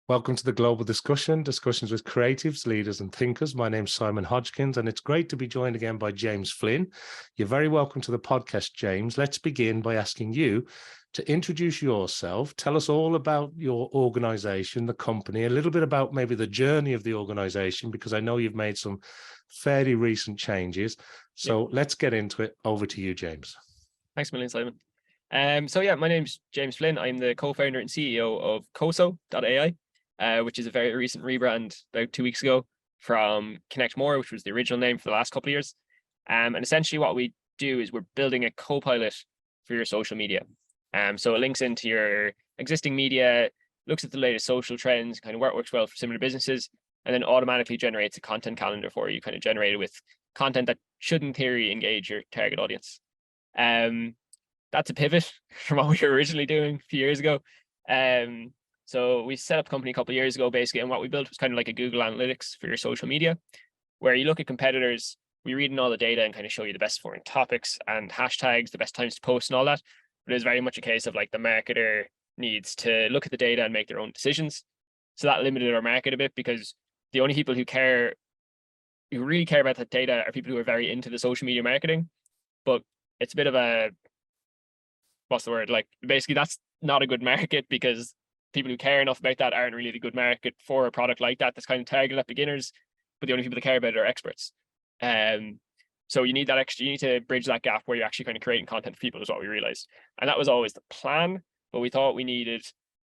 Welcome to the Global Discussion, discussions with creatives, leaders and thinkers. My name's Simon Hodgkins, and it's great to be joined again by James Flynn. You're very welcome to the podcast, James. Let's begin by asking you to introduce yourself. Tell us all about your organization, the company, a little bit about maybe the journey of the organization, because I know you've made some fairly recent changes. So Let's get into it. Over to you, James. Thanks a million, Simon. My name's James Flynn. I'm the co-founder and CEO of Coso.ai. Which is a very recent rebrand about 2 weeks ago from Connect More, which was the original name for the last couple of years. And essentially what we do is we're building a co-pilot for your social media. So it links into your existing media, looks at the latest social trends, kind of what works well for similar businesses, and then automatically generates a content calendar for you, kind of generated with content that should in theory engage your target audience. That's a pivot from what we were originally doing a few years ago. So we set up a company a couple of years ago, basically, and what we built was kind of like a Google Analytics for your social media, where you look at competitors, we read in all the data and kind of show you the best performing topics and hashtags, the best times to post and all that. But it's very much a case of like the marketer needs to look at the data and make their own decisions. So that limited our market a bit, because the only people who really care about that data are people who are very into the social media marketing. But it's a bit of a, what's the word? Like basically that's not a good market, because people who care enough about that aren't really the good market for a product like that that's kind of targeted at beginners, but the only people that care about it are experts. So you need to bridge that gap where you're actually kind of creating content for people, is what we realized. And that was always the plan, but we thought we needed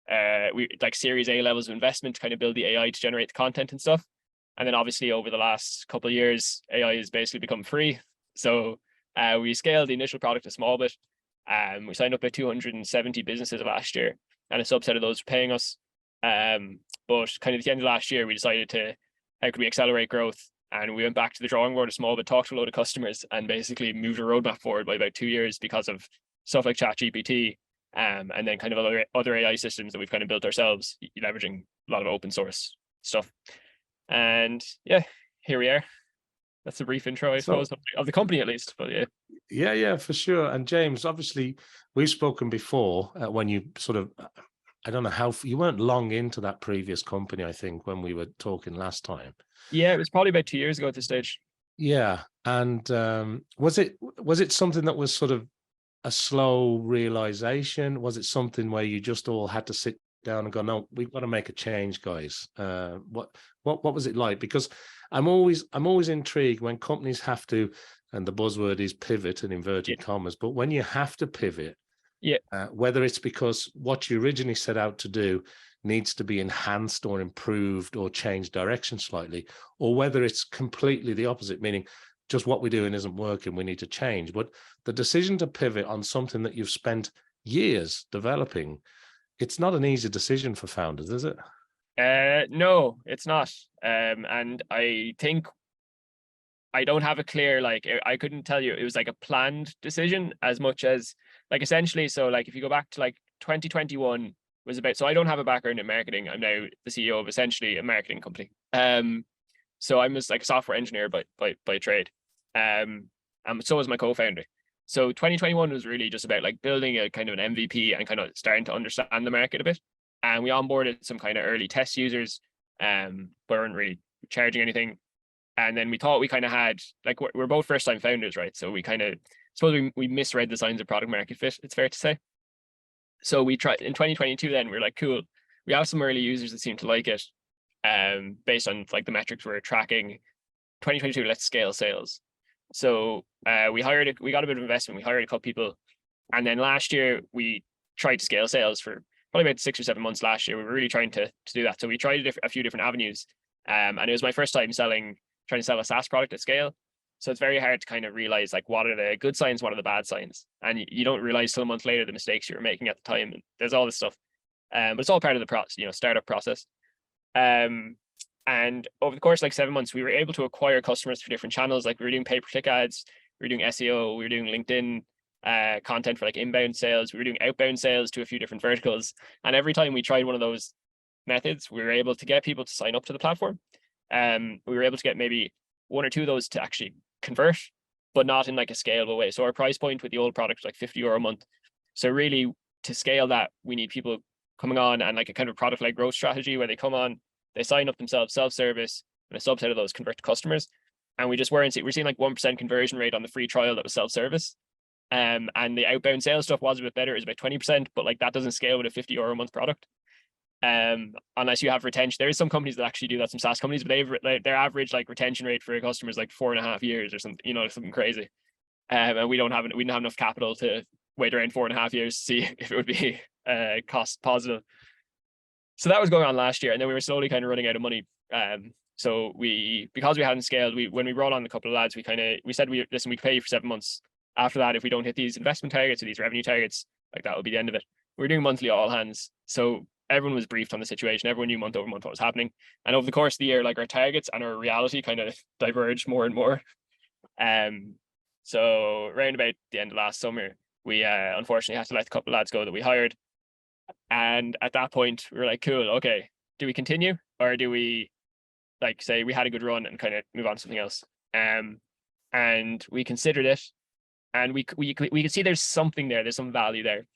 like Series A levels of investment to kind of build the AI to generate the content and stuff. And then obviously over the last couple of years, AI has basically become free. So we scaled the initial product a small bit. We signed up by 270 businesses last year, and a subset of those are paying us. But kind of at the end of last year, we decided how could we accelerate growth? And we went back to the drawing board a small bit, talked to a load of customers, and basically moved a roadmap forward by about 2 years because of stuff like ChatGPT, and then kind of other AI systems that we've kind of built ourselves, leveraging a lot of open source stuff. And yeah, here we are. That's a brief intro, I suppose, of the company at least. But yeah, for sure. And James, obviously, we've spoken before when you sort of, I don't know how you weren't long into that previous company, I think, when we were talking last time. Yeah, it was probably about 2 years ago at this stage. Yeah, and was it something that was sort of a slow realization? Was it something where you just all had to sit down and go, no, we've got to make a change, guys? What was it like? Because I'm always intrigued when companies have to, and the buzzword is pivot in inverted commas, but when you have to pivot, whether it's because what you originally set out to do needs to be enhanced or improved or change direction slightly, or whether it's completely the opposite, meaning just what we're doing isn't working, we need to change. But the decision to pivot on something that you've spent years developing, it's not an easy decision for founders, is it? No, it's not. And I think I don't have a clear, like, I couldn't tell you it was like a planned decision as much as like essentially. So like, if you go back to like 2021 was about, so I don't have a background in marketing. I'm now the CEO of essentially a marketing company. So I'm just like a software engineer by trade. And so was my co-founder. So 2021 was really just about like building a kind of an MVP and kind of starting to understand the market a bit. And we onboarded some kind of early test users, but weren't really charging anything. And then we thought we kind of had, like, we're both first-time founders, right? So we kind of, suppose we misread the signs of product market fit, it's fair to say. So we tried in 2022, then we were like, cool, we have some early users that seem to like it, based on like the metrics we're tracking. 2022, let's scale sales. So we got a bit of investment, we hired a couple people. And then last year, we tried to scale sales for probably about 6 or 7 months last year. We were really trying to do that. So we tried a few different avenues. And it was my first time trying to sell a SaaS product at scale. So it's very hard to kind of realize like what are the good signs, what are the bad signs. And you don't realize till a month later the mistakes you were making at the time. And there's all this stuff. But it's all part of the startup process. And over the course of like 7 months, we were able to acquire customers through different channels. Like we were doing pay-per-click ads, we were doing SEO, we were doing LinkedIn content for like inbound sales, we were doing outbound sales to a few different verticals. And every time we tried one of those methods, we were able to get people to sign up to the platform. We were able to get maybe 1 or 2 of those to actually convert, but not in like a scalable way. So our price point with the old product was like €50 a month. So really, to scale that, we need people coming on, and like a kind of product-led growth strategy where they come on, they sign up themselves self-service, and a subset of those convert to customers. And we just we're seeing like 1% conversion rate on the free trial that was self-service. And the outbound sales stuff was a bit better, it was about 20%, but like that doesn't scale with a €50 a month product. Unless you have retention. There is some companies that actually do that, some SaaS companies, but they've like their average like retention rate for a customer is like 4.5 years or something, something crazy. And we didn't have enough capital to wait around 4.5 years to see if it would be cost positive. So that was going on last year, and then we were slowly kind of running out of money. So because we hadn't scaled, when we brought on a couple of lads, we said we could pay you for 7 months. After that, if we don't hit these investment targets or these revenue targets, like that will be the end of it. We were doing monthly all hands, so everyone was briefed on the situation. Everyone knew month over month what was happening, and over the course of the year, like our targets and our reality kind of diverged more and more. So around about the end of last summer, we unfortunately had to let a couple of lads go that we hired. And at that point, we were like, cool, okay, do we continue, or do we like say we had a good run and kind of move on to something else? And we considered it, and we could see there's something there, there's some value there,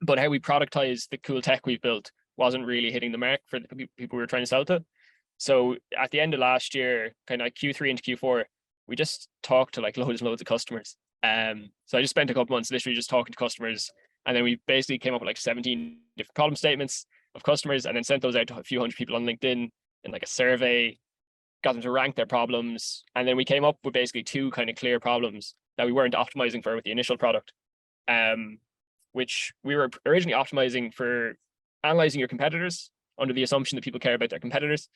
but how we productize the cool tech we've built wasn't really hitting the mark for the people we were trying to sell to. So at the end of last year, kind of like Q3 into Q4, we just talked to like loads and loads of customers. So I just spent a couple months literally just talking to customers, and then we basically came up with like 17 different problem statements of customers, and then sent those out to a few hundred people on LinkedIn in like a survey, got them to rank their problems, and then we came up with basically 2 kind of clear problems that we weren't optimizing for with the initial product, which we were originally optimizing for analyzing your competitors under the assumption that people care about their competitors,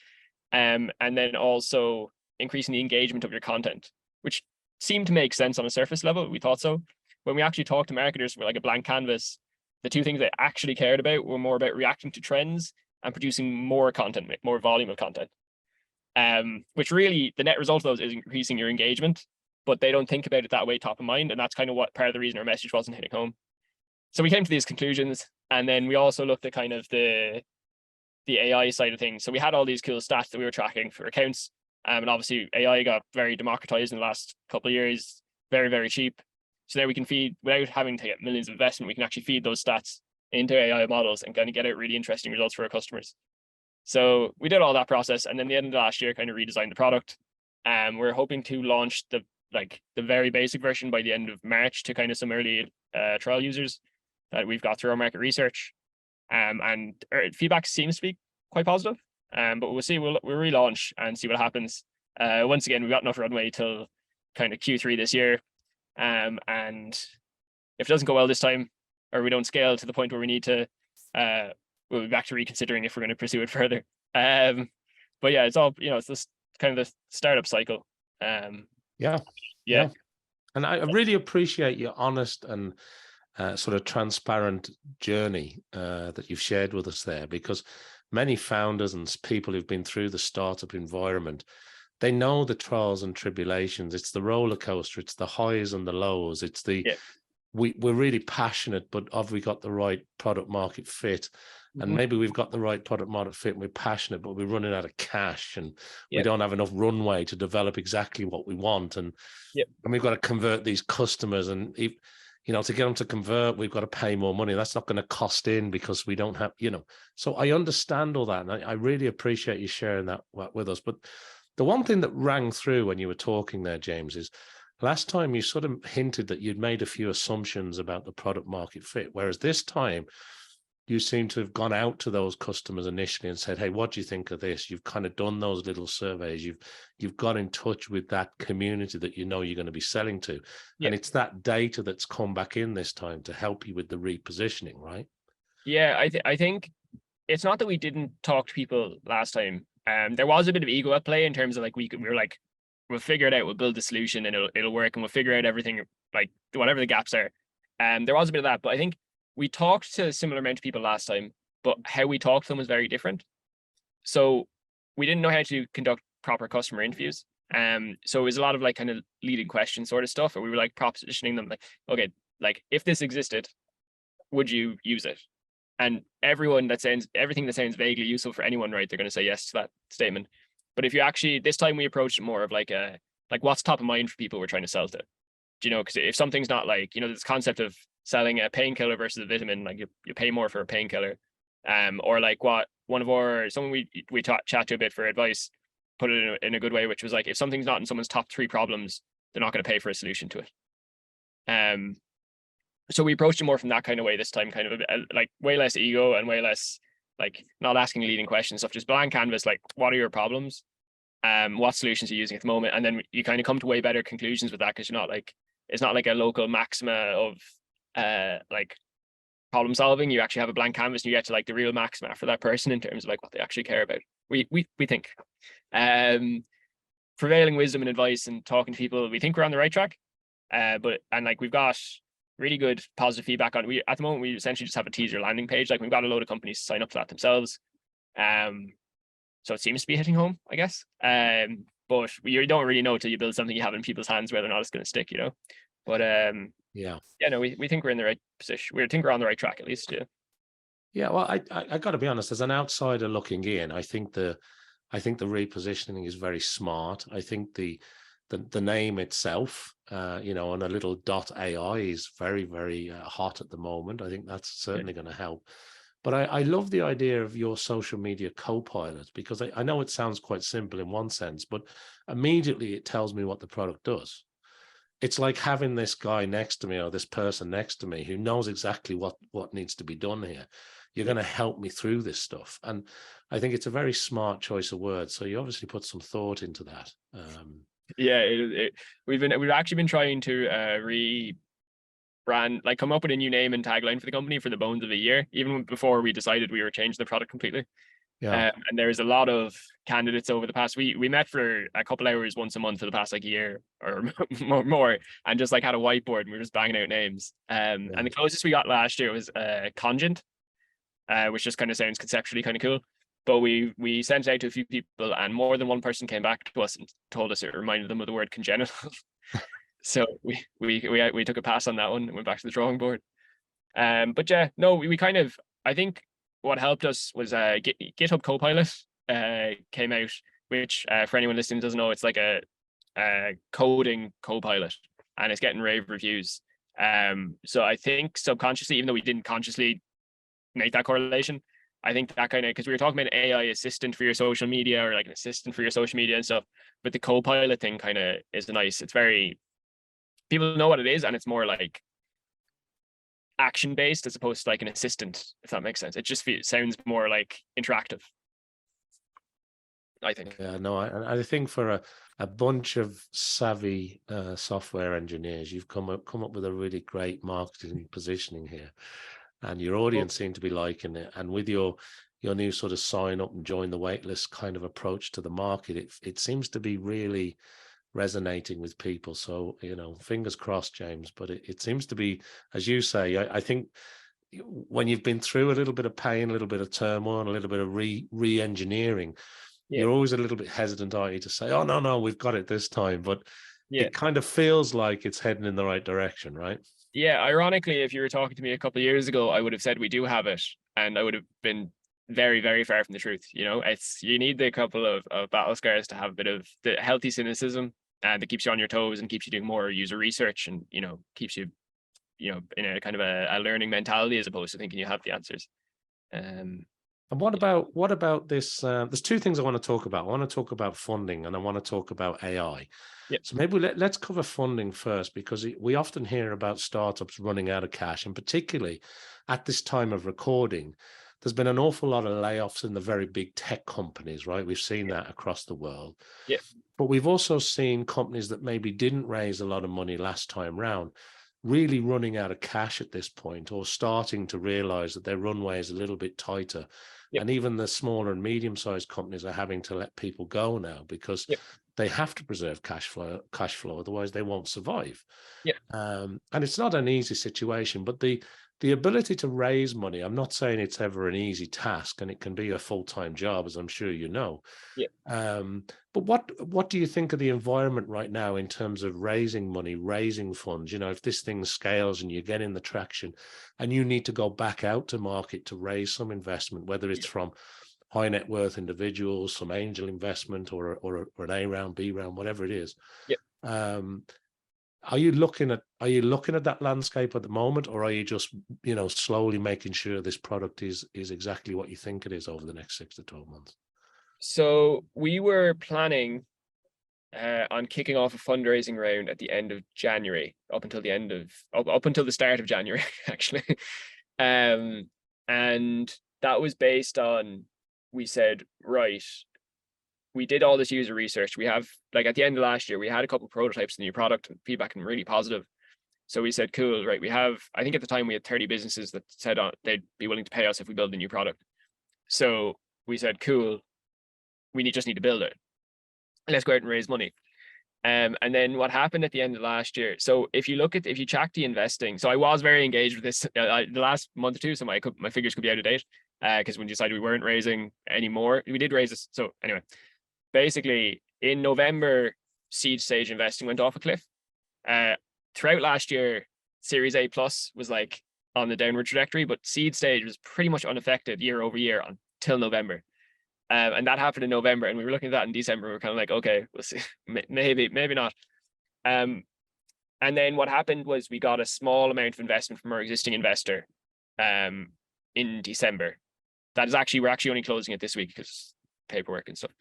and then also increasing the engagement of your content, which seemed to make sense on a surface level. We thought so. When we actually talked to marketers for like a blank canvas, the 2 things they actually cared about were more about reacting to trends and producing more content, more volume of content. Which really the net result of those is increasing your engagement, but they don't think about it that way top of mind. And that's kind of what part of the reason our message wasn't hitting home. So we came to these conclusions, and then we also looked at kind of the AI side of things. So we had all these cool stats that we were tracking for accounts. And obviously AI got very democratized in the last couple of years, very, very cheap. So now we can feed, without having to get millions of investment, we can actually feed those stats into AI models and kind of get out really interesting results for our customers. So we did all that process, and then at the end of last year, kind of redesigned the product. We're hoping to launch the very basic version by the end of March to kind of some early trial users that we've got through our market research. And our feedback seems to be quite positive. But we'll see. We'll relaunch and see what happens. Once again, we've got enough runway till kind of Q3 this year. And if it doesn't go well this time, or we don't scale to the point where we need to, we'll be back to reconsidering if we're going to pursue it further. But yeah, it's all, it's this kind of the startup cycle. Yeah. And I really appreciate your honest and sort of transparent journey that you've shared with us there, because many founders and people who've been through the startup environment, they know the trials and tribulations. It's the roller coaster, it's the highs and the lows. It's we're really passionate, but have we got the right product market fit? And maybe we've got the right product market fit and we're passionate, but we're running out of cash and we don't have enough runway to develop exactly what we want. And we've got to convert these customers, and to get them to convert, we've got to pay more money. That's not going to cost in because we don't have, So I understand all that, and I really appreciate you sharing that with us. But the one thing that rang through when you were talking there, James, is last time you sort of hinted that you'd made a few assumptions about the product market fit, whereas this time you seem to have gone out to those customers initially and said, hey, what do you think of this? You've kind of done those little surveys. You've got in touch with that community that you're going to be selling to. And it's that data that's come back in this time to help you with the repositioning, right? Yeah, I think it's not that we didn't talk to people last time. There was a bit of ego at play in terms of like, we were like, we'll figure it out, we'll build the solution and it'll work, and we'll figure out everything, like whatever the gaps are. There was a bit of that, but I think we talked to a similar amount of people last time, but how we talked to them was very different. So we didn't know how to conduct proper customer interviews. So it was a lot of like kind of leading question sort of stuff, and we were like propositioning them like, okay, like if this existed, would you use it? And everything that sounds vaguely useful for anyone, right, they're going to say yes to that statement. But if you actually, this time we approached it more of like what's top of mind for people we're trying to sell to, because if something's not like, this concept of selling a painkiller versus a vitamin, like you pay more for a painkiller. Or like what one of our someone we chat to a bit for advice put it in a good way, which was like, if something's not in someone's top 3 problems, they're not going to pay for a solution to it. So we approached it more from that kind of way this time, kind of a bit, like way less ego and way less like not asking leading questions, stuff, just blank canvas, like what are your problems? What solutions are you using at the moment? And then you kind of come to way better conclusions with that, because you're not like, it's not like a local maxima of like problem solving. You actually have a blank canvas and you get to like the real maxima for that person in terms of like what they actually care about. We think. Prevailing wisdom and advice and talking to people, we think we're on the right track. But like we've got really good positive feedback on it. We at the moment we essentially just have a teaser landing page. Like we've got a load of companies sign up for that themselves. So it seems to be hitting home, I guess. But you don't really know until you build something you have in people's hands whether or not it's going to stick, you know. But Yeah. no, we think we're in the right position. We think we're on the right track at least. Yeah. Yeah. Well, I got to be honest, as an outsider looking in, I think the repositioning is very smart. I think the name itself, you know, on a little .ai is very, very hot at the moment. I think that's certainly going to help. But I love the idea of your social media co-pilot, because I know it sounds quite simple in one sense, but immediately it tells me what the product does. It's like having this guy next to me or this person next to me who knows exactly what needs to be done here. You're going to help me through this stuff. And I think it's a very smart choice of words. So you obviously put some thought into that. Yeah, we've actually been trying to rebrand, like come up with a new name and tagline for the company for the bones of a year, even before we decided we were changing the product completely. Yeah. And there's a lot of candidates over the past. We met for a couple hours once a month for the past like year or more, and just like had a whiteboard and we were just banging out names. And the closest we got last year was Congent, which just kind of sounds conceptually kind of cool. But we sent it out to a few people, and more than one person came back to us and told us it reminded them of the word congenital. So we took a pass on that one and went back to the drawing board. But yeah, no, we kind of, I think what helped us was GitHub Copilot came out, which for anyone listening doesn't know, it's like a coding copilot, and it's getting rave reviews. So I think subconsciously, even though we didn't consciously make that correlation, I think that kind of, because we were talking about AI assistant for your social media or like an assistant for your social media and stuff, but the copilot thing kind of is nice. It's very, people know what it is, and it's more like action based as opposed to like an assistant, if that makes sense. It just sounds more like interactive, I think. Yeah, no, I think for a bunch of savvy software engineers, you've come up with a really great marketing positioning here, and your audience seem to be liking it. And with your new sort of sign up and join the waitlist kind of approach to the market, it seems to be really resonating with people. So, you know, fingers crossed, James. But it seems to be, as you say, I think when you've been through a little bit of pain, a little bit of turmoil, a little bit of re-engineering, you're always a little bit hesitant, aren't you, to say, oh, no, we've got it this time. But it kind of feels like it's heading in the right direction, right? Yeah, ironically, if you were talking to me a couple of years ago, I would have said we do have it, and I would have been very, very far from the truth. You know, it's, you need the couple of battle scars to have a bit of the healthy cynicism, and that keeps you on your toes and keeps you doing more user research, and you know, keeps you, you know, in a kind of a learning mentality as opposed to thinking you have the answers. And what about this? There's two things I want to talk about. I want to talk about funding, and I want to talk about AI. Yep. So maybe let's cover funding first, because we often hear about startups running out of cash, and particularly at this time of recording, there's been an awful lot of layoffs in the very big tech companies, right? We've seen that across the world. Yeah. But we've also seen companies that maybe didn't raise a lot of money last time round really running out of cash at this point, or starting to realize that their runway is a little bit tighter. Yep. And even the smaller and medium-sized companies are having to let people go now, because they have to preserve cash flow, otherwise they won't survive. And it's not an easy situation, but the ability to raise money, I'm not saying it's ever an easy task, and it can be a full-time job, as I'm sure you know. But what do you think of the environment right now in terms of raising money, raising funds? You know, if this thing scales and you're getting the traction and you need to go back out to market to raise some investment, whether it's from high net worth individuals, some angel investment, or an A round, B round, whatever it is. are you looking at that landscape at the moment, or are you just, slowly making sure this product is exactly what you think it is over the next 6 to 12 months? So we were planning on kicking off a fundraising round at the end of January, up until the start of January, actually. And that was based on, we said, right, we did all this user research. We have, like, at the end of last year, we had a couple of prototypes of the new product and feedback and really positive. So we said, cool, right, I think at the time we had 30 businesses that said they'd be willing to pay us if we build a new product. So we said, cool, we just need to build it. Let's go out and raise money. And then what happened at the end of last year? So if you track the investing, so I was very engaged with this the last month or two, so my figures could be out of date, because when we decided we weren't raising anymore, we did raise this. So anyway, basically in November, seed stage investing went off a cliff. Throughout last year, Series A plus was like on the downward trajectory, but seed stage was pretty much unaffected year over year until November. And that happened in November, and we were looking at that in December. We were kind of like, okay, we'll see, maybe not. And then what happened was we got a small amount of investment from our existing investor in December. We're actually only closing it this week because paperwork and stuff.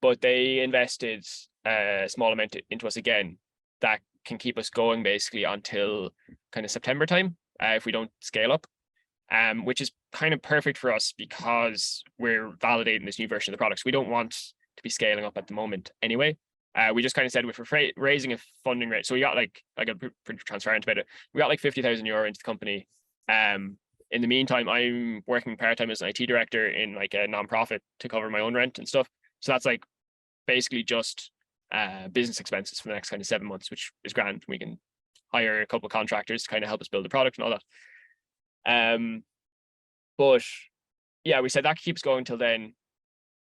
But they invested a small amount into us again that can keep us going basically until kind of September time, if we don't scale up. Which is kind of perfect for us because we're validating this new version of the products. We don't want to be scaling up at the moment anyway. We just kind of said if we're raising a funding rate, so we got I got pretty transparent about it. We got like 50,000 euro into the company. In the meantime, I'm working part-time as an IT director in like a nonprofit to cover my own rent and stuff. So that's like basically just business expenses for the next kind of 7 months, which is grand. We can hire a couple of contractors to kind of help us build the product and all that. But yeah, we said that keeps going till then.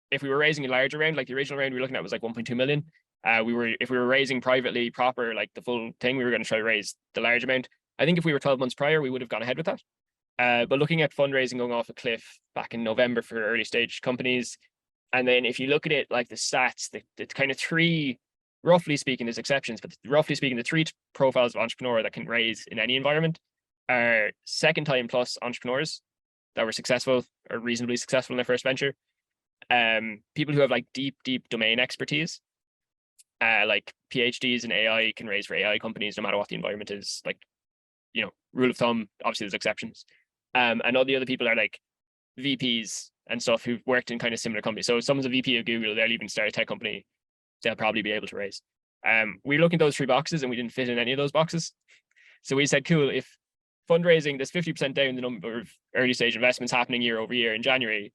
If we were raising a larger round, like the original round we were looking at was like 1.2 million. If we were raising privately proper, like the full thing, we were going to try to raise the large amount. I think if we were 12 months prior, we would have gone ahead with that. But looking at fundraising going off a cliff back in November for early stage companies, and then if you look at it like the stats, the kind of three, roughly speaking, there's exceptions, but roughly speaking, the three profiles of entrepreneur that can raise in any environment are second time plus entrepreneurs that were successful or reasonably successful in their first venture. People who have like deep domain expertise, like PhDs in AI can raise for AI companies no matter what the environment is. Like, rule of thumb, obviously there's exceptions. And all the other people are like VPs and stuff who've worked in kind of similar companies. So if someone's a VP of Google, they'll even start a tech company, they'll probably be able to raise. We were looking at those three boxes and we didn't fit in any of those boxes. So we said, cool, if fundraising, there's 50% down the number of early stage investments happening year over year in January,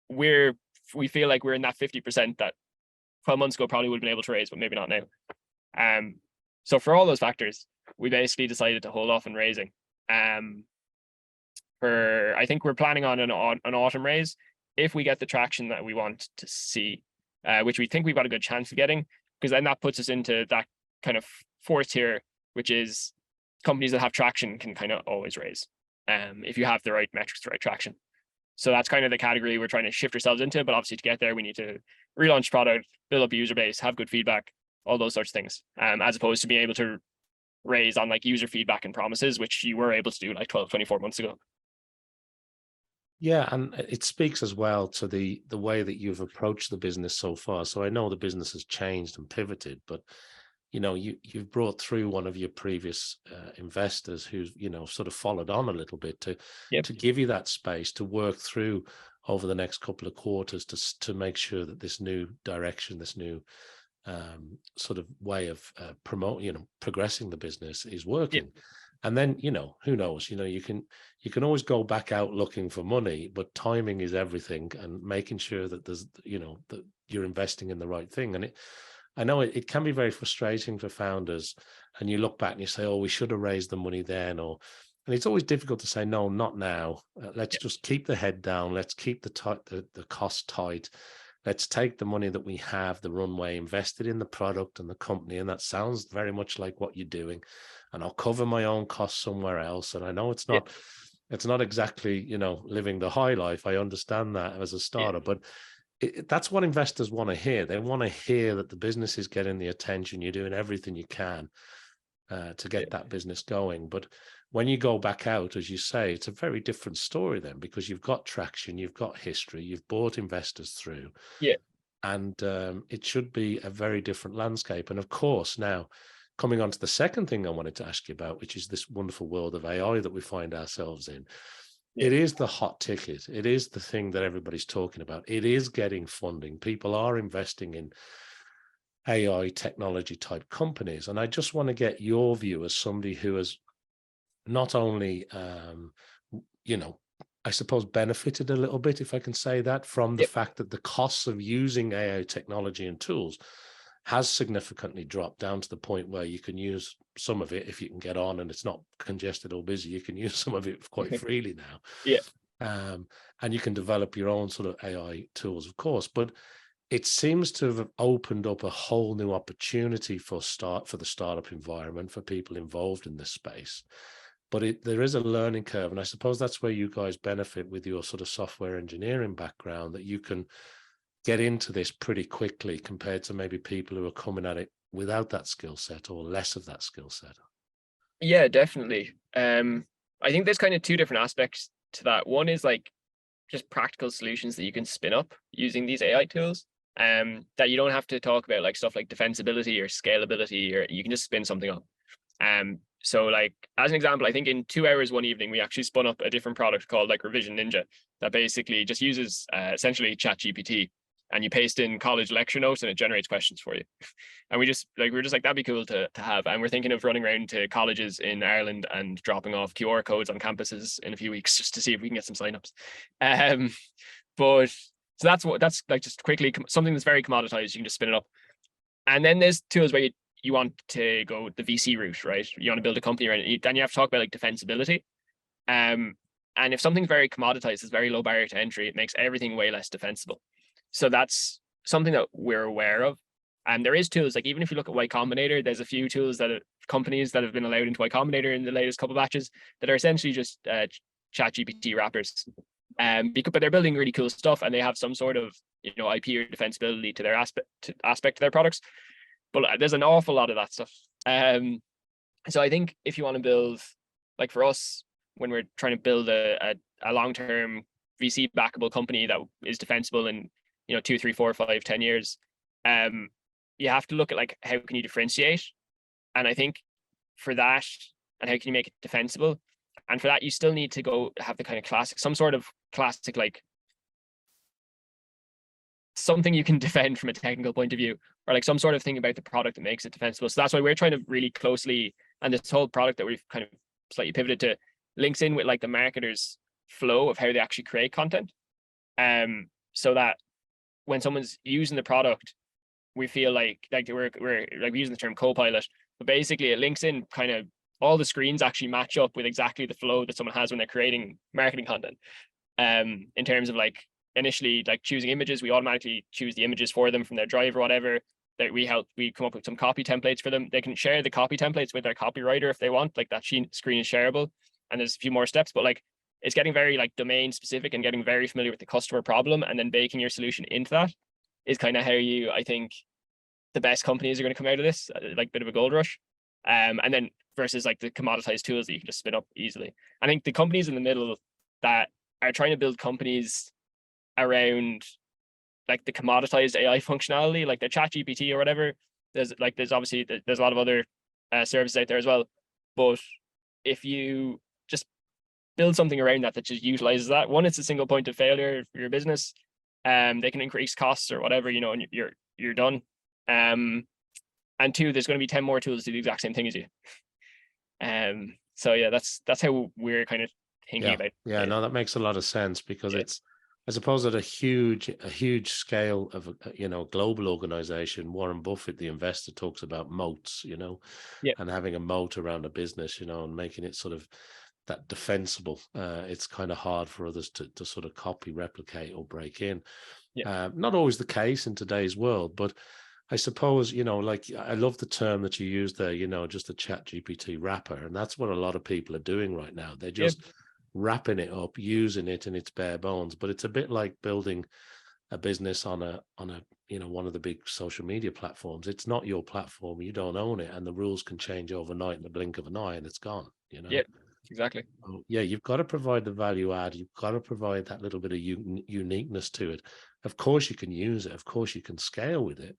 we feel like we're in that 50% that 12 months ago probably would have been able to raise, but maybe not now. So for all those factors, we basically decided to hold off on raising. I think we're planning on an autumn raise if we get the traction that we want to see, which we think we've got a good chance of getting, because then that puts us into that kind of fourth tier, which is companies that have traction can kind of always raise, if you have the right metrics, the right traction. So that's kind of the category we're trying to shift ourselves into. But obviously to get there, we need to relaunch product, build up a user base, have good feedback, all those sorts of things, as opposed to being able to raise on like user feedback and promises, which you were able to do like 12, 24 months ago. Yeah, and it speaks as well to the way that you've approached the business so far. So I know the business has changed and pivoted, but you've brought through one of your previous investors who's sort of followed on a little bit to give you that space to work through over the next couple of quarters to make sure that this new direction, this new sort of way of progressing the business is working. And then who knows, you can always go back out looking for money, but timing is everything, and making sure that there's that you're investing in the right thing. And I know it can be very frustrating for founders, and you look back and you say, oh, we should have raised the money then, and it's always difficult to say, no, not now. Let's just keep the head down. Let's keep the cost tight. Let's take the money that we have, the runway, invested in the product and the company. And that sounds very much like what you're doing. And I'll cover my own costs somewhere else. And I know it's not exactly, living the high life. I understand that as a starter, but that's what investors want to hear. They want to hear that the business is getting the attention, you're doing everything you can to Yeah. get that business going. But when you go back out, as you say, it's a very different story then, because you've got traction, you've got history, you've brought investors through, Yeah. and it should be a very different landscape. And of course, now coming on to the second thing I wanted to ask you about, which is this wonderful world of AI that we find ourselves in. Yeah. It is the hot ticket. It is the thing that everybody's talking about. It is getting funding. People are investing in AI technology type companies. And I just want to get your view as somebody who has not only, you know, I suppose benefited a little bit, if I can say that, from the Yeah. fact that the costs of using AI technology and tools has significantly dropped down to the point where you can use some of it if you can get on and it's not congested or busy. You can use some of it quite freely now. Yeah. And you can develop your own sort of AI tools, of course. But it seems to have opened up a whole new opportunity for the startup environment, for people involved in this space. But there is a learning curve, and I suppose that's where you guys benefit with your sort of software engineering background, that you can get into this pretty quickly compared to maybe people who are coming at it without that skill set or less of that skill set. Yeah, definitely. I think there's kind of two different aspects to that. One is like just practical solutions that you can spin up using these AI tools. That you don't have to talk about like stuff like defensibility or scalability, or you can just spin something up. So like as an example, I think in 2 hours one evening, we actually spun up a different product called like Revision Ninja that basically just uses essentially ChatGPT, and you paste in college lecture notes and it generates questions for you. And we were just like, that'd be cool to have. And we're thinking of running around to colleges in Ireland and dropping off QR codes on campuses in a few weeks just to see if we can get some signups. But so that's like just quickly something that's very commoditized. You can just spin it up. And then there's tools where you want to go the VC route, right? You want to build a company around it. Then you have to talk about like defensibility. And if something's very commoditized, it's very low barrier to entry, it makes everything way less defensible. So that's something that we're aware of. And there is tools, like even if you look at Y Combinator, there's a few tools that companies that have been allowed into Y Combinator in the latest couple of batches that are essentially just ChatGPT wrappers. But they're building really cool stuff, and they have some sort of IP or defensibility to their aspect to their products. But there's an awful lot of that stuff. So I think if you want to build, like for us, when we're trying to build a long-term VC backable company that is defensible in 2, 3, 4, 5, 10 years, you have to look at like how can you differentiate. And I think for that, and how can you make it defensible, and for that you still need to go have the kind of classic, some sort of classic, like something you can defend from a technical point of view, or like some sort of thing about the product that makes it defensible. So that's why we're trying to really closely, and this whole product that we've kind of slightly pivoted to links in with like the marketer's flow of how they actually create content. So that when someone's using the product, we feel like we're like using the term co-pilot, but basically it links in kind of all the screens actually match up with exactly the flow that someone has when they're creating marketing content. In terms of like initially like choosing images, we automatically choose the images for them from their drive or whatever. That we come up with some copy templates for them. They can share the copy templates with their copywriter if they want. Like that screen is shareable, and there's a few more steps, but like it's getting very like domain specific and getting very familiar with the customer problem, and then baking your solution into that is kind of how I think the best companies are going to come out of this, like a bit of a gold rush. And then versus like the commoditized tools that you can just spin up easily. I think the companies in the middle that are trying to build companies around like the commoditized AI functionality, like the ChatGPT or whatever, there's obviously there's a lot of other services out there as well. But if you just build something around that just utilizes that, one, it's a single point of failure for your business. They can increase costs or whatever, and you're done. And two, there's going to be 10 more tools to do the exact same thing as you. So yeah, that's how we're kind of thinking about it. Yeah, no, that makes a lot of sense, because it's, I suppose, at a huge scale of a global organization. Warren Buffett, the investor, talks about moats, and having a moat around a business, and making it sort of that defensible. It's kind of hard for others to sort of copy, replicate, or break in. Not always the case in today's world, but I suppose, like I love the term that you used there, just a ChatGPT wrapper. And that's what a lot of people are doing right now. They're just wrapping it up, using it in its bare bones. But it's a bit like building a business on a one of the big social media platforms. It's not your platform. You don't own it, and the rules can change overnight in the blink of an eye, and it's gone. Yeah, exactly. So, yeah, you've got to provide the value add. You've got to provide that little bit of uniqueness to it. Of course, you can use it. Of course, you can scale with it,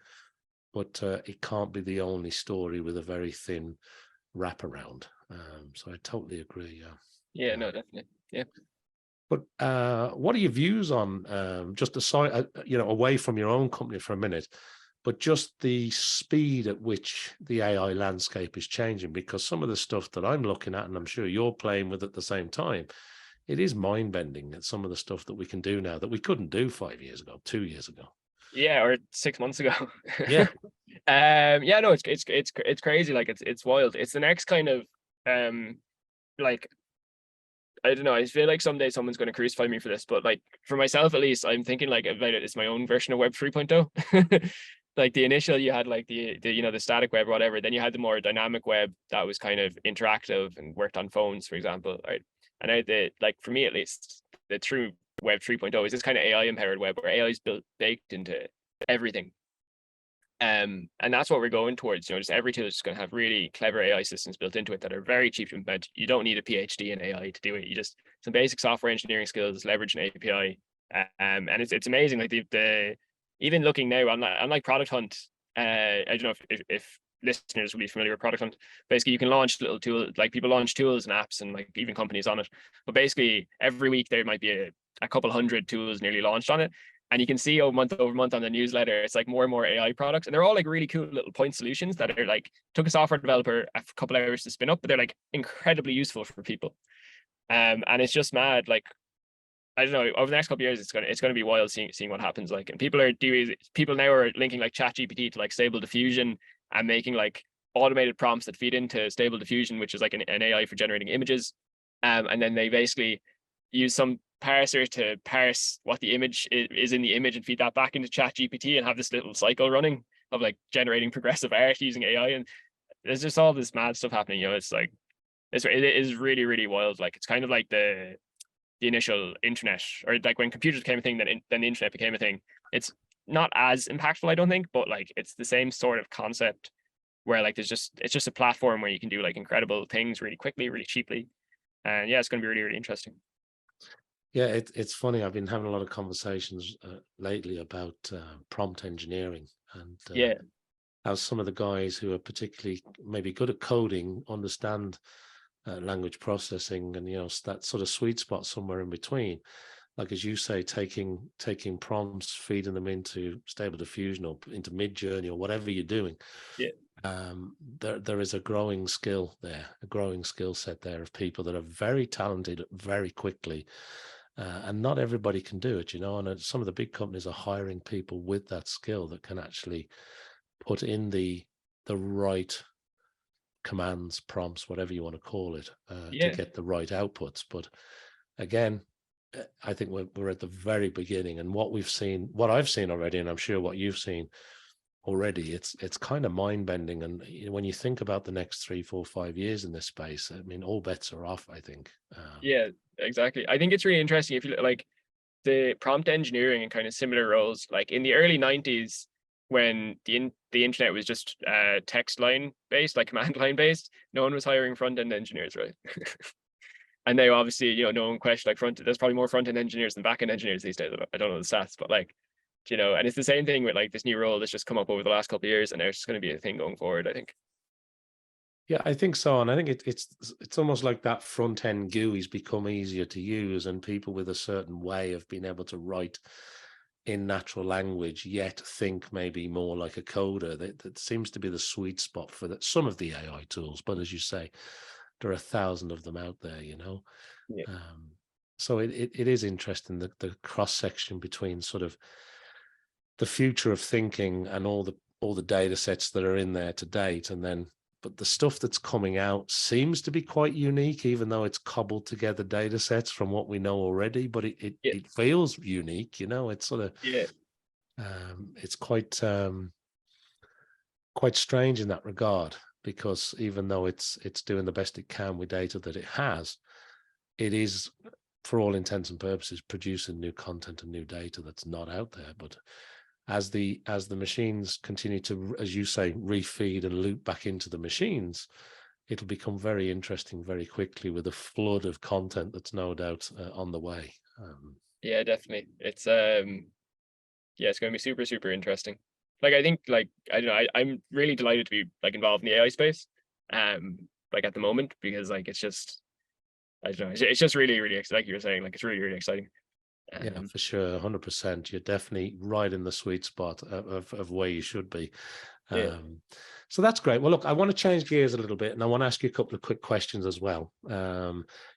but it can't be the only story with a very thin wraparound. So I totally agree. Yeah, no, definitely. Yeah. But what are your views on just aside, away from your own company for a minute, but just the speed at which the AI landscape is changing? Because some of the stuff that I'm looking at, and I'm sure you're playing with at the same time, it is mind bending at some of the stuff that we can do now that we couldn't do 5 years ago, 2 years ago. Yeah, or 6 months ago. Yeah. Yeah, no, it's crazy. Like it's wild. It's the next kind of like, I don't know. I feel like someday someone's going to crucify me for this, but like for myself at least, I'm thinking like about it. It's my own version of Web 3.0. Like the initial, you had like the the static web or whatever. Then you had the more dynamic web that was kind of interactive and worked on phones, for example. Right. And like for me at least, the true Web 3.0 is this kind of AI empowered web where AI is baked into everything. And that's what we're going towards. Just every tool is just going to have really clever AI systems built into it that are very cheap to implement. You don't need a PhD in AI to do it. You just some basic software engineering skills, leverage an API, and it's amazing. Like the even looking now on like Product Hunt. I don't know if listeners will be familiar with Product Hunt. Basically, you can launch little tools, like people launch tools and apps, and like even companies on it. But basically, every week there might be a couple hundred tools nearly launched on it. And you can see over month on the newsletter, it's like more and more AI products. And they're all like really cool little point solutions that are like, took a software developer a couple hours to spin up, but they're like incredibly useful for people. And it's just mad. Like, I don't know, over the next couple of years, it's gonna be wild seeing what happens. Like, and people now are linking like ChatGPT to like Stable Diffusion and making like automated prompts that feed into Stable Diffusion, which is like an AI for generating images. And then they basically use some parser to parse what the image is in the image and feed that back into ChatGPT and have this little cycle running of like generating progressive art using AI. And there's just all this mad stuff happening. It's like it is really, really wild. Like it's kind of like the initial internet, or like when computers became a thing, then the internet became a thing. It's not as impactful, I don't think, but like it's the same sort of concept where like it's just a platform where you can do like incredible things really quickly, really cheaply. And yeah, it's going to be really, really interesting. Yeah, it's funny. I've been having a lot of conversations lately about prompt engineering and Yeah, how some of the guys who are particularly maybe good at coding understand language processing, and that sort of sweet spot somewhere in between. Like as you say, taking prompts, feeding them into Stable Diffusion or into Midjourney or whatever you're doing. yeah, there is a growing skill there, a growing skill set there of people that are very talented very quickly. And not everybody can do it, and some of the big companies are hiring people with that skill that can actually put in the right commands, prompts, whatever you want to call it, to get the right outputs. But again, I think we're at the very beginning, and what I've seen already, and I'm sure what you've seen already, it's kind of mind-bending. And when you think about the next 3, 4, 5 years in this space, I mean, all bets are off, I think. yeah, exactly. I think it's really interesting if you like the prompt engineering and kind of similar roles, like in the early 90s when the internet was just text line based, like command line based, no one was hiring front-end engineers, right? And now obviously, no one questioned like there's probably more front-end engineers than back-end engineers these days. I don't know the stats, but like, and it's the same thing with like this new role that's just come up over the last couple of years, and it's just going to be a thing going forward, I think. Yeah, I think so. And I think it's almost like that front end GUI's become easier to use, and people with a certain way of being able to write in natural language, yet think maybe more like a coder. That seems to be the sweet spot for some of the AI tools. But as you say, there are 1,000 of them out there, Yeah. So it is interesting, the cross section between sort of the future of thinking and all the data sets that are in there to date, but the stuff that's coming out seems to be quite unique, even though it's cobbled together data sets from what we know already. But it feels unique, It's sort of it's quite strange in that regard, because even though it's doing the best it can with data that it has, it is for all intents and purposes, producing new content and new data that's not out there. But as the machines continue to, as you say, refeed and loop back into the machines, it'll become very interesting very quickly with a flood of content that's no doubt on the way. Yeah, definitely. It's yeah, it's going to be super, super interesting. Like, I think, like, I don't know, I'm really delighted to be like involved in the AI space, like at the moment, because like it's just, I don't know, it's just really, really like you were saying, like it's really, really exciting. Yeah, for sure, 100%. You're definitely right in the sweet spot of where you should be. Yeah. So that's great. Well, look, I want to change gears a little bit, and I want to ask you a couple of quick questions as well,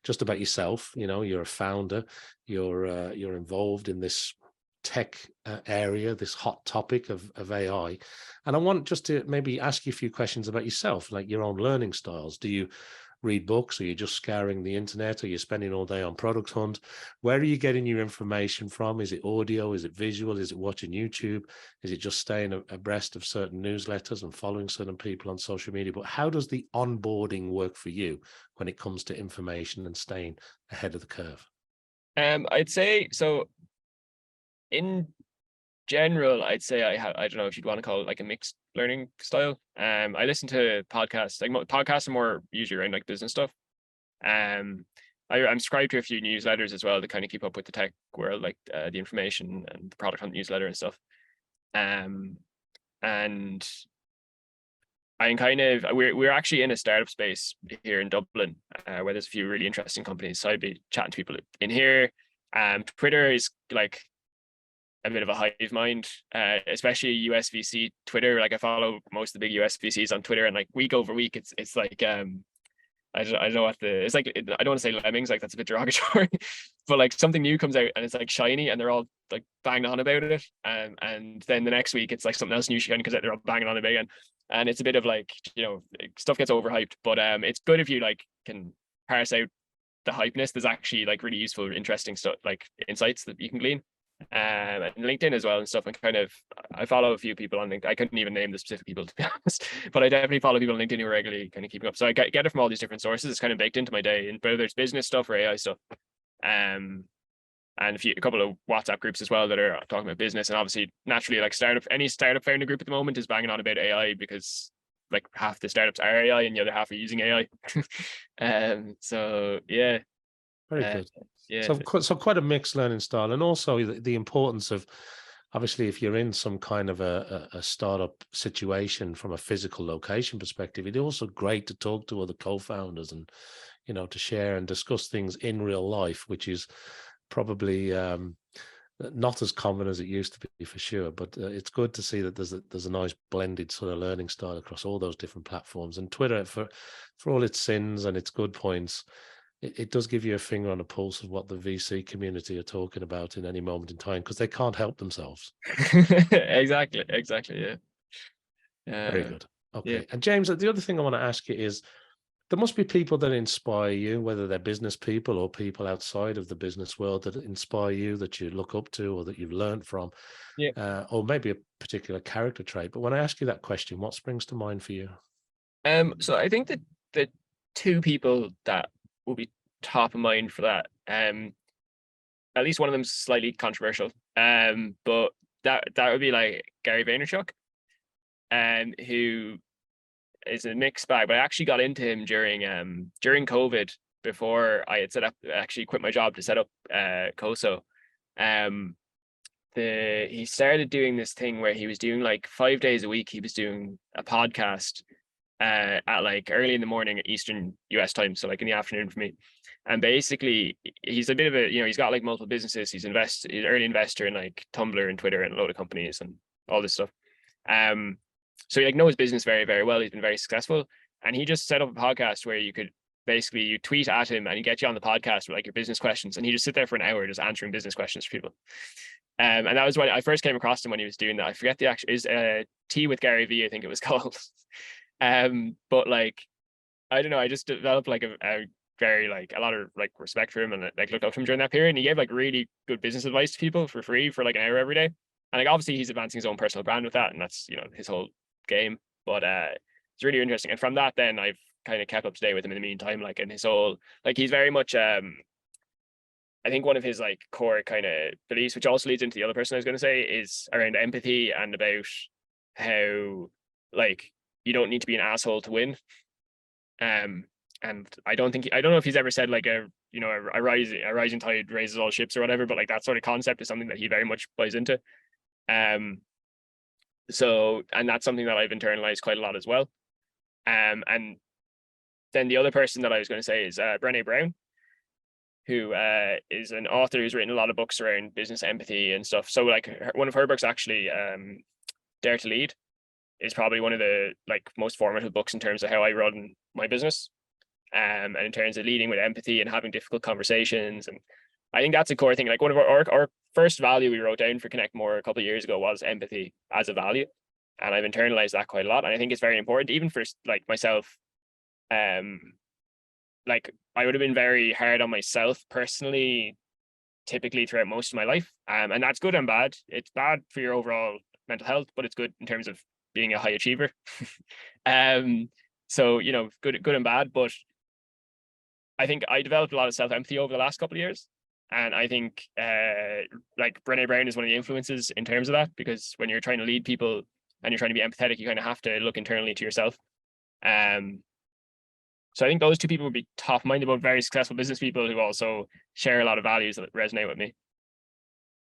just about yourself. You know, you're a founder, you're involved in this tech area, this hot topic of AI, and I want just to maybe ask you a few questions about yourself, like your own learning styles. Do you read books? Are you just scouring the internet? Are you spending all day on product hunt? Where are you getting your information from? Is it audio? Is it visual? Is it watching YouTube? Is it just staying abreast of certain newsletters and following certain people on social media? But how does the onboarding work for you when it comes to information and staying ahead of the curve? I'd say so. In general, I'd say I don't know if you'd want to call it like a mixed learning style. I listen to podcasts. Like podcasts are more usually around like business stuff. Um, I'm subscribed to a few newsletters as well to kind of keep up with the tech world, like the information and the product hunt newsletter and stuff. And I'm kind of we're actually in a startup space here in Dublin, where there's a few really interesting companies. So I'd be chatting to people in here. Twitter is like a bit of a hive mind, especially USVC Twitter. Like I follow most of the big USVCs on Twitter, and like week over week, it's like I don't know what it's like. I don't want to say lemmings, like that's a bit derogatory, but like something new comes out and it's like shiny, and they're all like banging on about it. And then the next week it's like something else new shiny because they're all banging on about it again. And it's a bit of like, you know, stuff gets overhyped, but it's good if you like can parse out the hypeness. There's actually like really useful, interesting stuff, like insights that you can glean. And LinkedIn as well and stuff. And kind of, I follow a few people on LinkedIn. I couldn't even name the specific people to be honest, but I definitely follow people on LinkedIn who are regularly kind of keeping up. So I get it from all these different sources. It's kind of baked into my day, and whether it's business stuff or AI stuff. And a couple of WhatsApp groups as well that are talking about business. And obviously, naturally, like any startup founder group at the moment is banging on about AI because like half the startups are AI and the other half are using AI. So yeah, Very uh, good. yeah, So quite a mixed learning style, and also the importance of, obviously, if you're in some kind of a startup situation from a physical location perspective, it's also great to talk to other co-founders and, you know, to share and discuss things in real life, which is probably not as common as it used to be for sure. But it's good to see that there's a nice blended sort of learning style across all those different platforms. And Twitter, for all its sins and its good points, it does give you a finger on the pulse of what the VC community are talking about in any moment in time, because they can't help themselves. exactly, yeah. Very good. Yeah. Okay. And James, the other thing I want to ask you is, there must be people that inspire you, whether they're business people or people outside of the business world that inspire you, that you look up to or that you've learned from, Yeah. or maybe a particular character trait. But when I ask you that question, what springs to mind for you? So I think that the two people that will be top of mind for that, at least one of them's slightly controversial. But that would be like Gary Vaynerchuk, who is a mixed bag. But I actually got into him during COVID, before I had actually quit my job to set up Coso. Um, he started doing this thing where he was doing like 5 days a week. He was doing a podcast at like early in the morning Eastern US time, so like in the afternoon for me. And basically, he's a bit of a, you know, he's got like multiple businesses. He's an early investor in like Tumblr and Twitter and a load of companies and all this stuff. So he like knows business very, very well. He's been very successful, and he just set up a podcast where you could basically, you tweet at him and he get you on the podcast with like your business questions, and he just sit there for an hour just answering business questions for people. And that was when I first came across him, when he was doing that. I forget the actual, is Tea with Gary V, I think it was called. But like, I don't know, I just developed like a very like a lot of like respect for him, and like looked up to him during that period. And he gave like really good business advice to people for free for like an hour every day. And like obviously he's advancing his own personal brand with that, and that's, you know, his whole game. But it's really interesting. And from that, then I've kind of kept up to date with him in the meantime, like in his whole, like he's very much I think one of his like core kind of beliefs, which also leads into the other person I was going to say, is around empathy and about how like you don't need to be an asshole to win. Um, and I don't know if he's ever said like a rising tide raises all ships or whatever, but like that sort of concept is something that he very much buys into. Um, so and that's something that I've internalized quite a lot as well. And then the other person that I was going to say is Brené Brown, who is an author who's written a lot of books around business empathy and stuff. So like one of her books actually, Dare to Lead, is probably one of the like most formative books in terms of how I run my business, and in terms of leading with empathy and having difficult conversations. And I think that's a core thing. Like one of our first value we wrote down for Connect More a couple of years ago was empathy as a value, and I've internalized that quite a lot. And I think it's very important, even for like myself. Like I would have been very hard on myself personally, typically throughout most of my life, and that's good and bad. It's bad for your overall mental health, but it's good in terms of being a high achiever. So good and bad. But I think I developed a lot of self-empathy over the last couple of years. And I think like Brené Brown is one of the influences in terms of that, because when you're trying to lead people and you're trying to be empathetic, you kind of have to look internally to yourself. So I think those two people would be top of mind. About very successful business people who also share a lot of values that resonate with me.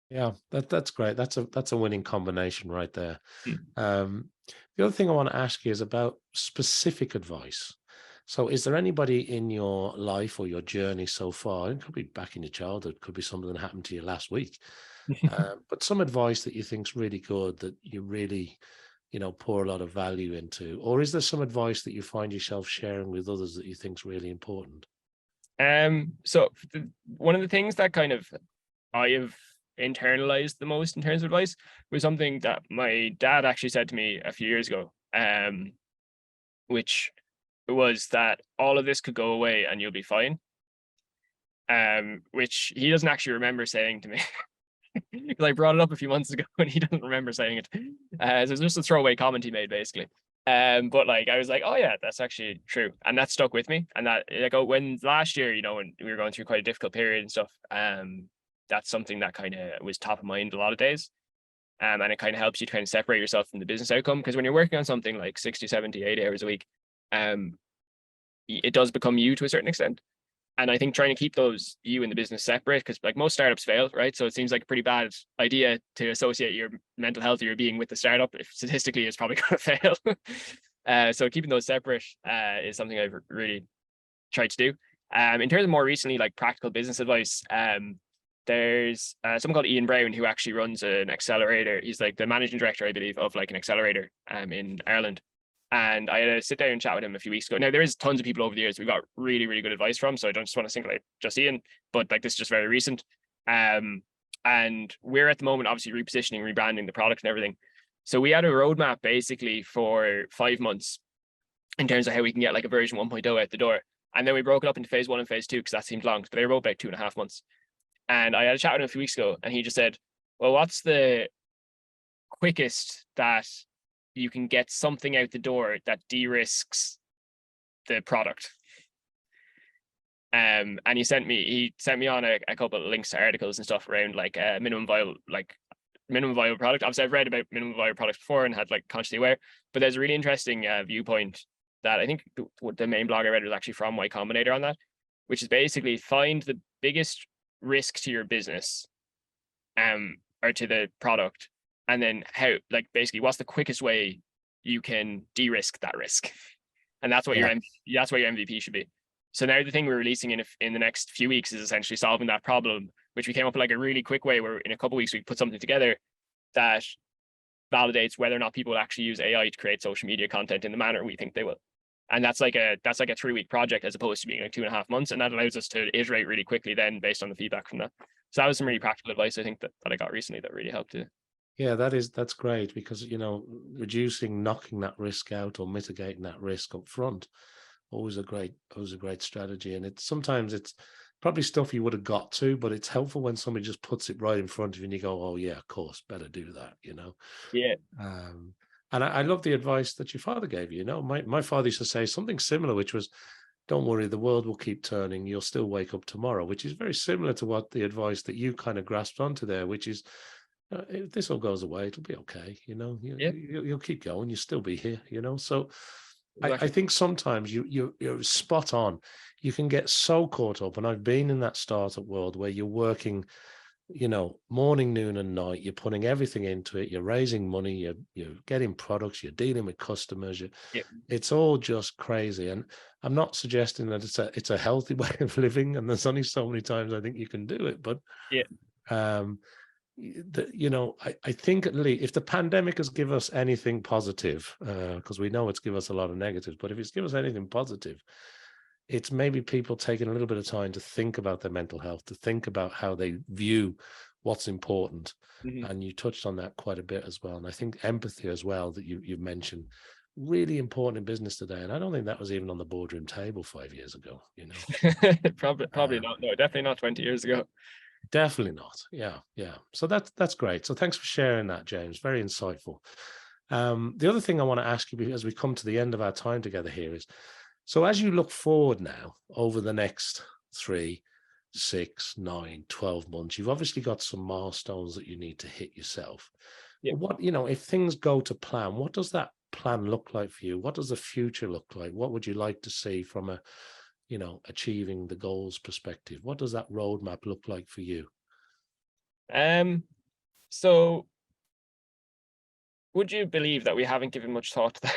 Yeah, that's great. That's a winning combination right there. Hmm. The other thing I want to ask you is about specific advice. So is there anybody in your life or your journey so far, it could be back in your childhood, could be something that happened to you last week, but some advice that you think's really good, that you really, pour a lot of value into? Or is there some advice that you find yourself sharing with others that you think's really important? So one of the things that kind of I have internalized the most in terms of advice was something that my dad actually said to me a few years ago, which was that all of this could go away and you'll be fine. Which he doesn't actually remember saying to me. Because I brought it up a few months ago and he doesn't remember saying it. So it's just a throwaway comment he made, basically. But like I was like, oh yeah, that's actually true, and that stuck with me. And that like when last year, when we were going through quite a difficult period and stuff, that's something that kind of was top of mind a lot of days. And it kind of helps you to kind of separate yourself from the business outcome, because when you're working on something like 60, 70, 80 hours a week, it does become you to a certain extent. And I think trying to keep those you and the business separate, because like most startups fail, right? So it seems like a pretty bad idea to associate your mental health or your being with the startup. If statistically it's probably going to fail. So keeping those separate is something I've really tried to do. In terms of more recently, like practical business advice, there's someone called Ian Brown who actually runs an accelerator. He's like the managing director, I believe, of like an accelerator in Ireland. And I had a sit down and chat with him a few weeks ago. Now there is tons of people over the years we got really, really good advice from, so I don't just want to single out just Ian, but like this is just very recent. And we're at the moment obviously repositioning, rebranding the product and everything. So we had a roadmap basically for 5 months in terms of how we can get like a version 1.0 out the door. And then we broke it up into phase 1 and phase 2 because that seemed long. But they were both about 2.5 months. And I had a chat with him a few weeks ago, and he just said, well, what's the quickest that you can get something out the door that de-risks the product? And he sent me on a couple of links to articles and stuff around like minimum viable product. Obviously I've read about minimum viable products before and had like consciously aware, but there's a really interesting viewpoint that I think the main blog I read was actually from Y Combinator on that, which is basically find the biggest risk to your business or to the product, and then how, like, basically what's the quickest way you can de-risk that risk. And that's what your MVP should be. So now the thing we're releasing in the next few weeks is essentially solving that problem, which we came up with like a really quick way where in a couple of weeks we put something together that validates whether or not people will actually use AI to create social media content in the manner we think they will. And that's like a 3-week project as opposed to being like 2.5 months. And that allows us to iterate really quickly then based on the feedback from that. So that was some really practical advice I think that I got recently that really helped too. Yeah, that's great, because knocking that risk out or mitigating that risk up front, always a great strategy. And sometimes it's probably stuff you would have got to, but it's helpful when somebody just puts it right in front of you and you go, oh yeah, of course, better do that. Yeah. And I love the advice that your father gave you. My father used to say something similar, which was, don't worry, the world will keep turning. You'll still wake up tomorrow, which is very similar to what the advice that you kind of grasped onto there, which is, if this all goes away, it'll be okay. Yeah, You'll keep going. You'll still be here. So I exactly. think sometimes you're spot on. You can get so caught up, and I've been in that startup world where you're working, morning, noon, and night. You're putting everything into it. You're raising money. You're getting products. You're dealing with customers. Yeah. It's all just crazy. And I'm not suggesting that it's a healthy way of living. And there's only so many times I think you can do it. But Yeah. I think at least if the pandemic has given us anything positive, because we know it's given us a lot of negatives, but if it's given us anything positive, it's maybe people taking a little bit of time to think about their mental health, to think about how they view what's important. Mm-hmm. And you touched on that quite a bit as well. And I think empathy as well, that you've mentioned, really important in business today. And I don't think that was even on the boardroom table 5 years ago. Probably not. No, definitely not 20 years ago. Definitely not. Yeah. So that's great. So thanks for sharing that, James. Very insightful. The other thing I want to ask you as we come to the end of our time together here is, so as you look forward now over the next 3, 6, 9, 12 months, you've obviously got some milestones that you need to hit yourself. Yeah. What, if things go to plan, what does that plan look like for you? What does the future look like? What would you like to see from a, achieving the goals perspective? What does that roadmap look like for you? So would you believe that we haven't given much thought to that?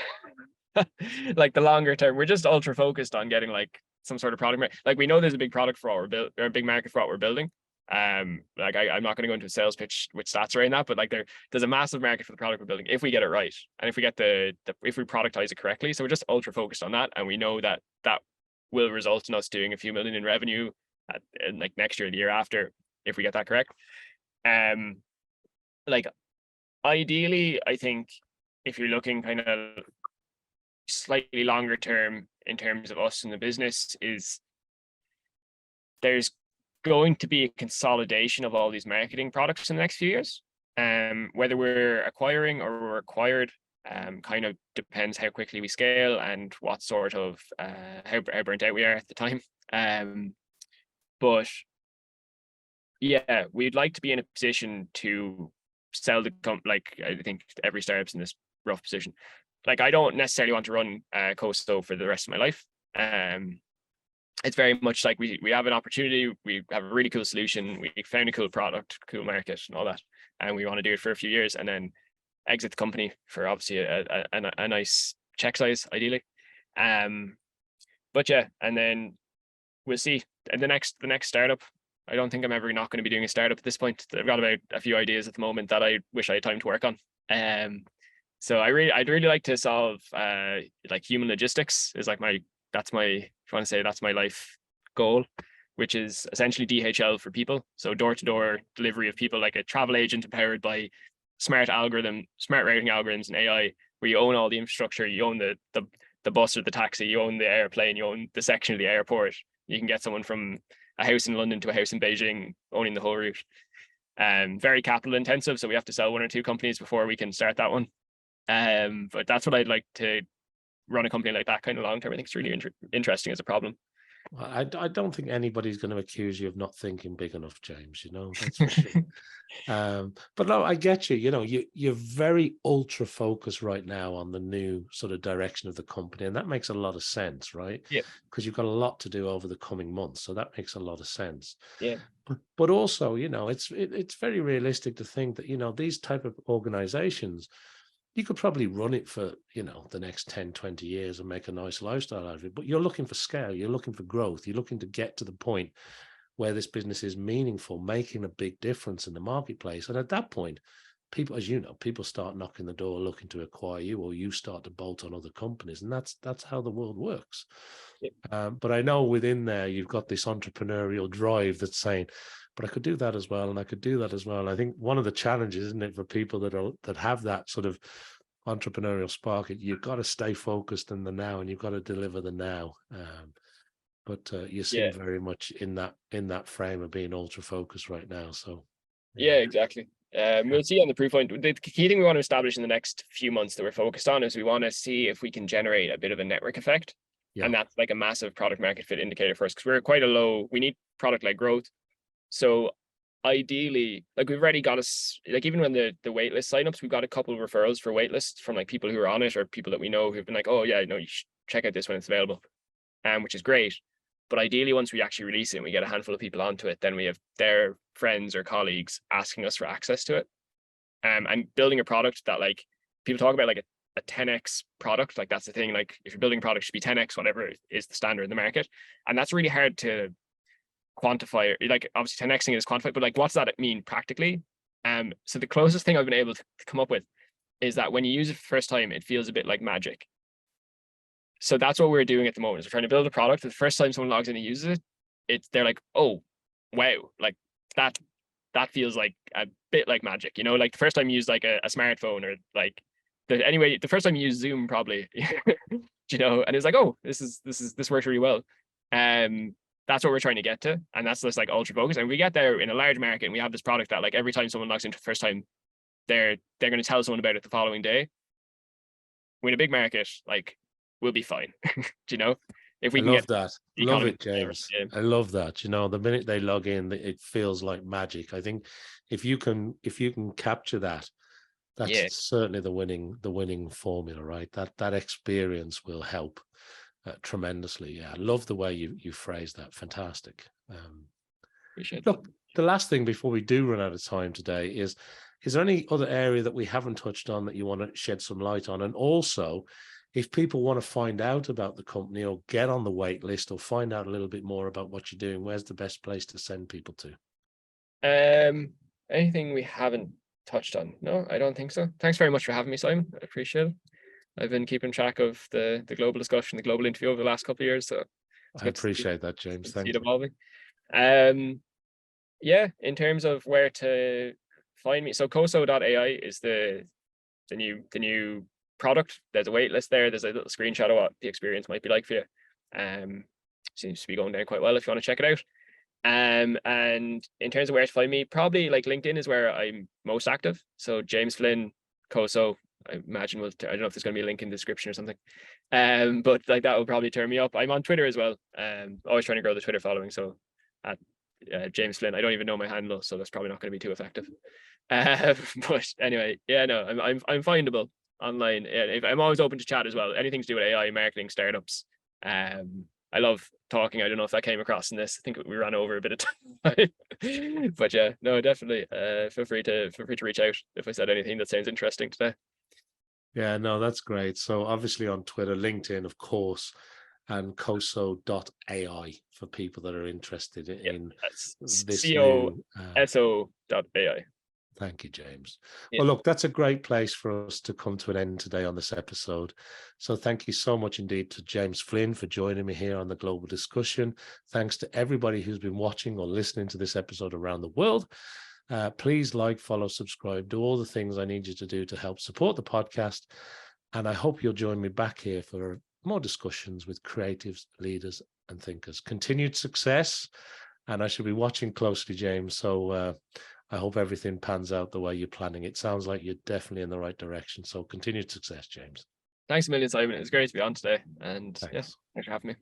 Like the longer term, we're just ultra focused on getting like some sort of product. Like we know there's a big product for what we're building, or a big market for what we're building. Like I'm not going to go into a sales pitch with stats around that, but like there's a massive market for the product we're building if we get it right, and if we get if we productize it correctly. So we're just ultra focused on that, and we know that will result in us doing a few million in revenue in like next year, the year after, if we get that correct. Like ideally, I think if you're looking kind of slightly longer term in terms of us in the business, is there's going to be a consolidation of all these marketing products in the next few years. Whether we're acquiring or we're acquired, kind of depends how quickly we scale and what sort of how burnt out we are at the time. But yeah, we'd like to be in a position to sell the like I think every startup's in this rough position. Like I don't necessarily want to run Coso for the rest of my life. It's very much like we have an opportunity, we have a really cool solution, we found a cool product, cool market and all that, and we want to do it for a few years and then exit the company for obviously a nice check size, ideally. But yeah, and then we'll see. And the next startup, I don't think I'm ever not going to be doing a startup at this point. I've got about a few ideas at the moment that I wish I had time to work on. So I'd really like to solve like human logistics is like that's my, if you want to say, that's my life goal, which is essentially DHL for people. So door-to-door delivery of people, like a travel agent empowered by smart routing algorithms and AI, where you own all the infrastructure, you own the bus or the taxi, you own the airplane, you own the section of the airport. You can get someone from a house in London to a house in Beijing owning the whole route. Very capital intensive, so we have to sell 1 or 2 companies before we can start that one. But that's what I'd like to run, a company like that kind of long term. I think it's really interesting as a problem. I don't think anybody's going to accuse you of not thinking big enough, James. That's for sure. But no, I get you. You're very ultra focused right now on the new sort of direction of the company, and that makes a lot of sense, right? Yeah. Because you've got a lot to do over the coming months, so that makes a lot of sense. Yeah. But also, it's very realistic to think that these type of organizations, you could probably run it for, the next 10, 20 years and make a nice lifestyle out of it. But you're looking for scale, you're looking for growth, you're looking to get to the point where this business is meaningful, making a big difference in the marketplace. And at that point, people, as you know, people start knocking the door looking to acquire you, or you start to bolt on other companies. And that's how the world works. Yep. But I know within there, you've got this entrepreneurial drive that's saying, but I could do that as well, and I could do that as well. And I think one of the challenges, isn't it, for people that have that sort of entrepreneurial spark, you've got to stay focused in the now, and you've got to deliver the now. But you seem very much in that frame of being ultra focused right now. So yeah, exactly. We'll see on the proof point. The key thing we want to establish in the next few months that we're focused on is we want to see if we can generate a bit of a network effect. Yeah. And that's like a massive product market fit indicator for us, because we're quite a low, we need product led growth. So ideally, like we've already got us, like even when the waitlist signups, we've got a couple of referrals for waitlists from like people who are on it or people that we know who've been like, oh yeah, no, you should check out this when it's available, which is great. But ideally, once we actually release it and we get a handful of people onto it, then we have their friends or colleagues asking us for access to it. And building a product that, like, people talk about like a 10x product, like that's the thing. Like if you're building a product, it should be 10x whatever is the standard in the market, and that's really hard to quantify. Like obviously 10xing is quantified, but like what's that mean practically? So the closest thing I've been able to come up with is that when you use it for the first time, it feels a bit like magic. So that's what we're doing at the moment. Is we're trying to build a product. The first time someone logs in and uses it, they're like, oh, wow, like that feels like a bit like magic, you know, like the first time you use like a smartphone or like the first time you use Zoom probably, you know, and it's like, oh, this works really well. That's what we're trying to get to. And that's just like ultra focus. And we get there in a large market and we have this product that like every time someone logs into the first time, they're going to tell someone about it the following day. We're in a big market, like we'll be fine. You know, if we I can love get that. Love it, James. I love that. You know, the minute they log in, it feels like magic. I think if you can capture that, that's certainly the winning formula, right? That experience will help tremendously. Yeah, I love the way you phrase that. Fantastic. Appreciate Look, that. the last thing before we do run out of time today is there any other area that we haven't touched on that you want to shed some light on? And also, if people want to find out about the company or get on the wait list or find out a little bit more about what you're doing, where's the best place to send people to? Anything we haven't touched on? No, I don't think so. Thanks very much for having me, Simon. I appreciate it. I've been keeping track of the global discussion, the global interview over the last couple of years. So I appreciate that, James. Thank you. Evolving. Yeah, in terms of where to find me, so Coso.ai is the new product. There's a wait list there. There's a little screenshot of what the experience might be like for you. Seems to be going down quite well if you want to check it out. And in terms of where to find me, probably like LinkedIn is where I'm most active. So James Flynn, Coso, I imagine I don't know if there's going to be a link in the description or something. But like that will probably turn me up. I'm on Twitter as well. Always trying to grow the Twitter following. So at James Flynn, I don't even know my handle, so that's probably not going to be too effective. But anyway, yeah, no, I'm findable online. I'm always open to chat as well. Anything to do with AI, marketing, startups. I love talking. I don't know if that came across in this. I think we ran over a bit of time. But yeah, no, definitely. Feel free to reach out if I said anything that sounds interesting today. Yeah, no, that's great. So obviously on Twitter, LinkedIn, of course, and Coso.ai for people that are interested in this new Coso.ai. Thank you, James. Yeah. Well, look, that's a great place for us to come to an end today on this episode. So thank you so much indeed to James Flynn for joining me here on the Global Discussion. Thanks to everybody who's been watching or listening to this episode around the world. Please like, follow, subscribe, do all the things I need you to do to help support the podcast. And I hope you'll join me back here for more discussions with creatives, leaders, and thinkers. Continued success. And I should be watching closely, James. So I hope everything pans out the way you're planning. It sounds like you're definitely in the right direction. So continued success, James. Thanks a million, Simon. It's great to be on today. And yeah, thanks for having me.